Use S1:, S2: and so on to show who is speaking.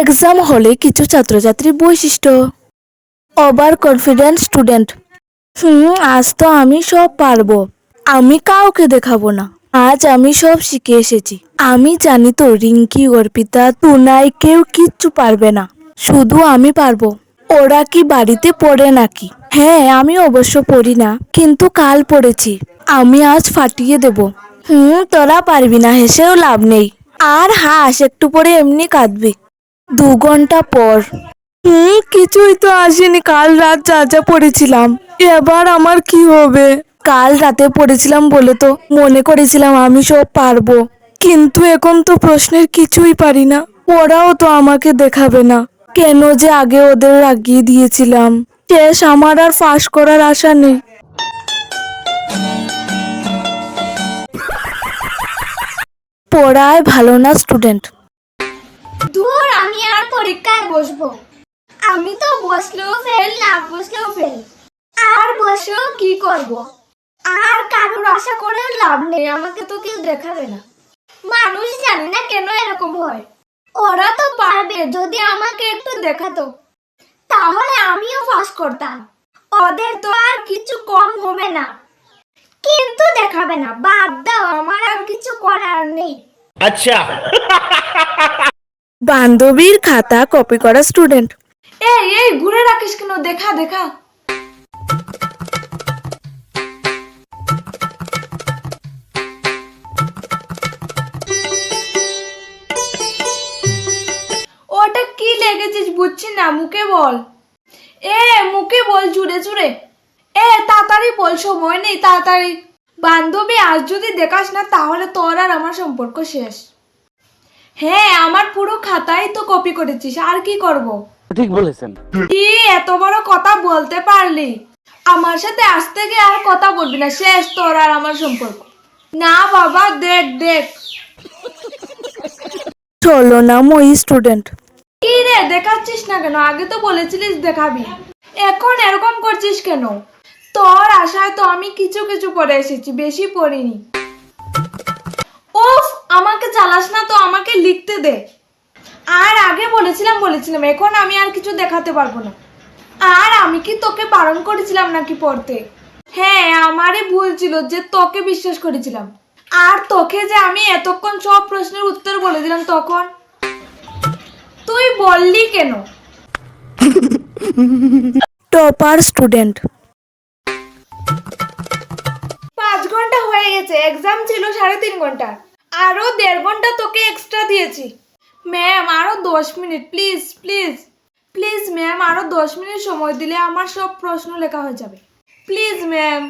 S1: Exam হলে কিছু ছাত্রছাত্রীর বৈশিষ্ট্য। Over confident student. আজ তো আমি সব পারবো, আমি কাউকে দেখাবো না, আজ আমি সব শিখে এসেছি। আমি জানি তো রিঙ্কি, অর্পিতা, টুনাই কেউ কিচ্ছু পারবে না, শুধু আমি পারবো। ওরা কি বাড়িতে পড়ে নাকি? হ্যাঁ, আমি অবশ্য পড়ি না, কিন্তু কাল পড়েছি। আমি আজ ফাটিয়ে দেব। তোরা পারবি না, হেসেও লাভ নেই। আর হাস, একটু পরে এমনি কাঁদবি। 2 ঘন্টা পর। কিছুই তো আসেনি। কাল রাত যা যা পড়েছিলাম, এবার আমার কি হবে? কাল রাতে পড়েছিলাম বলে তো মনে করেছিলাম আমি সব পারবো, কিন্তু এখন তো প্রশ্নের কিছুই পারি না। ওরাও তো আমাকে দেখাবে না, কেন যে আগে ওদের রাগিয়ে দিয়েছিলাম। শেষ, আমার আর পাস করার আশা নেই। পড়ায় ভালো না স্টুডেন্ট।
S2: দূর, আমি আর পরীক্ষায় বসবো? আমি তো বসলেও ফেল, না বসলেও ফেল। আর বসেও কি করব? আর কারোর আশা করে লাভ নেই, আমাকে তো কেউ দেখাবে না। মানুষ জানে না কেন এরকম হয়। ওরা তো পারবে, যদি আমাকে একটু দেখাতো তাহলে আমিও পাস করতাম। ওদের তো আর কিছু কম হবে না, কিন্তু দেখাবে না। বাদ দাও, আমার আর কিছু করার নেই।
S3: আচ্ছা।
S1: বান্ধবীর খাতা কপি করা স্টুডেন্ট।
S4: এই এই ঘুরে রাখিস কেন? দেখা দেখা। ওটা কি লেগেছিস বুঝছি না, মুখে বল। মুখে বল, জুড়ে জুড়ে। তাড়াতাড়ি বল, সময় নেই, তাড়াতাড়ি। বান্ধবী, আজ যদি দেখাস না তাহলে তোর আর আমার সম্পর্ক শেষ। হ্যাঁ, আমার পুরো খাতাই তো কপি করেছিস, আর কি করব?
S3: ঠিক বলেছেন।
S4: কি এত বড় কথা বলতে পারলি? আমার সাথে আজ থেকে আর কথা বলবি না, শেষ তোর আর আমার সম্পর্ক। না বাবা, দেখ দেখ।
S1: চলো না মই স্টুডেন্ট।
S4: কি রে, দেখাচ্ছিস না কেন? আগে তো বলেছিলিস দেখাবি, এখন এরকম করছিস কেন? তোর আশায় তো আমি কিছু কিছু পড়ে এসেছি, বেশি পড়িনি। উফ, আমাকে জ্বালাস না তো, আমাকে লিখতে দে। আর আগে বলেছিলাম, এখন আমি আর কিছু দেখাতে পারবো না। আর আমি কি তোকে বারণ করেছিলাম নাকি পড়তে? হ্যাঁ, আমারই ভুল ছিল যে তোকে বিশ্বাস করেছিলাম। আর তোকে যে আমি এতক্ষণ সব প্রশ্নের উত্তর বলে দিলাম, তখন তুই বললি কেন?
S1: Topper student.
S4: 5 ঘন্টা হয়ে গেছে, এক্সাম ছিল 3.5 ঘন্টা, আরো 1.5 ঘন্টা তোকে এক্সট্রা দিয়েছি। ম্যাম, আরো 10 minute please please please ma'am, আরো 10 মিনিট সময় দিলে আমার সব প্রশ্ন লেখা হয়ে যাবে। Please ma'am.